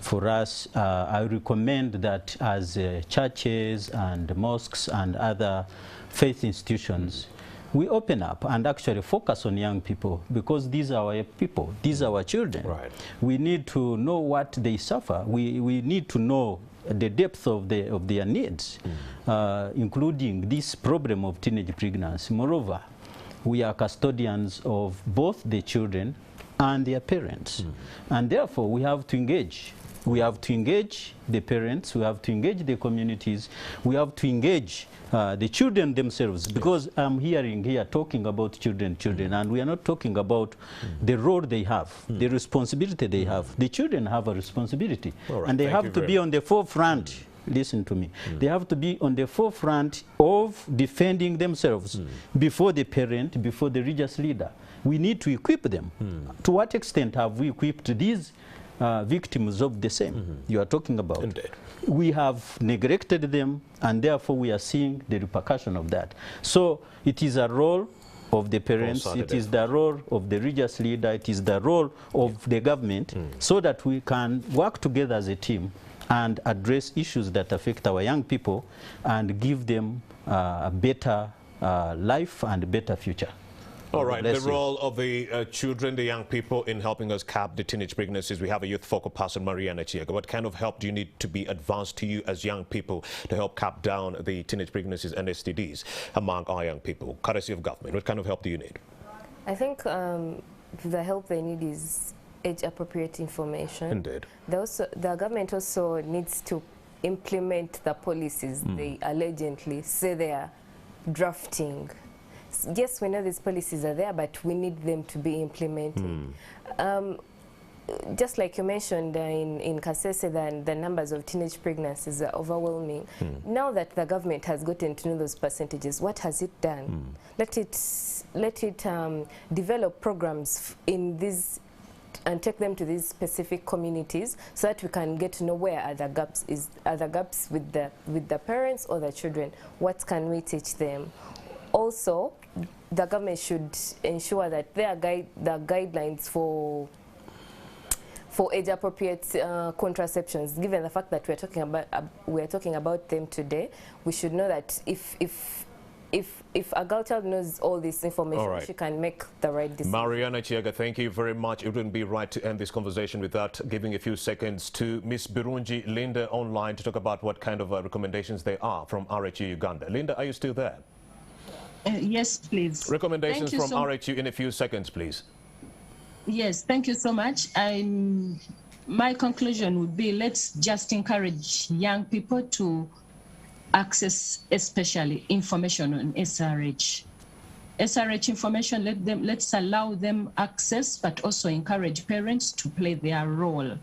for us, I recommend that as churches and mosques and other faith institutions, we open up and actually focus on young people, because these are our people, these are our children. Right. We need to know what they suffer. We need to know the depth of their needs, including this problem of teenage pregnancy. Moreover, we are custodians of both the children and their parents. And therefore, we have to engage. We have to engage the parents, we have to engage the communities, we have to engage the children themselves, because I'm hearing here talking about children, and we are not talking about the role they have, the responsibility they have. The children have a responsibility, and they have to be on the forefront. Listen to me. They have to be on the forefront of defending themselves before the parent, before the religious leader. We need to equip them. To what extent have we equipped these victims of the same you are talking about? Indeed. We have neglected them, and therefore we are seeing the repercussion of that. So it is a role of the parents, it is the role of the religious leader, it is the role of the government, so that we can work together as a team and address issues that affect our young people and give them a better life and a better future. All right, the role of the children, the young people in helping us cap the teenage pregnancies. We have a youth focal person, Mariana Chiaga. What kind of help do you need to be advanced to you as young people to help cap down the teenage pregnancies and STDs among our young people, courtesy of government? What kind of help do you need? I think the help they need is age-appropriate information. Indeed. The government also needs to implement the policies they allegedly say they are drafting. Yes, we know these policies are there, but we need them to be implemented. Just like you mentioned in Kasese, the numbers of teenage pregnancies are overwhelming. Now that the government has gotten to know those percentages, what has it done? Let it develop programs in these and take them to these specific communities, so that we can get to know where are the gaps with the parents or the children. What can we teach them? Also, the government should ensure that there are the guidelines for age-appropriate contraceptions. Given the fact that we are talking about them today, we should know that if a girl child knows all this information, she can make the right decision. Mariana Chiaga, thank you very much. It wouldn't be right to end this conversation without giving a few seconds to Miss Birungi Linda online to talk about what kind of recommendations there are from RHU Uganda. Linda, are you still there? Yes, please. Recommendations from RHU in a few seconds, please. Yes, thank you so much. My conclusion would be, let's just encourage young people to access especially information on SRH. SRH information, let's allow them access, but also encourage parents to play their role.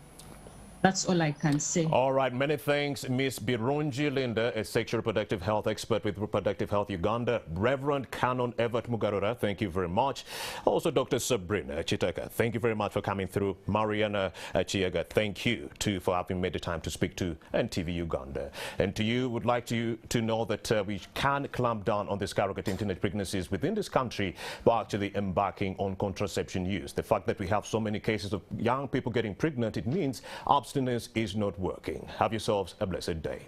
That's all I can say. All right, many thanks, Ms. Birungi Linda, a sexual reproductive health expert with Reproductive Health Uganda. Reverend Canon Everett Mugarura, thank you very much. Also, Dr. Sabrina Chitaka, thank you very much for coming through. Mariana Chiaga, thank you too for having made the time to speak to NTV Uganda. And to you, would like to know that we can clamp down on the skyrocketing teenage pregnancies within this country by actually embarking on contraception use. The fact that we have so many cases of young people getting pregnant, it means abstinence is not working. Have yourselves a blessed day.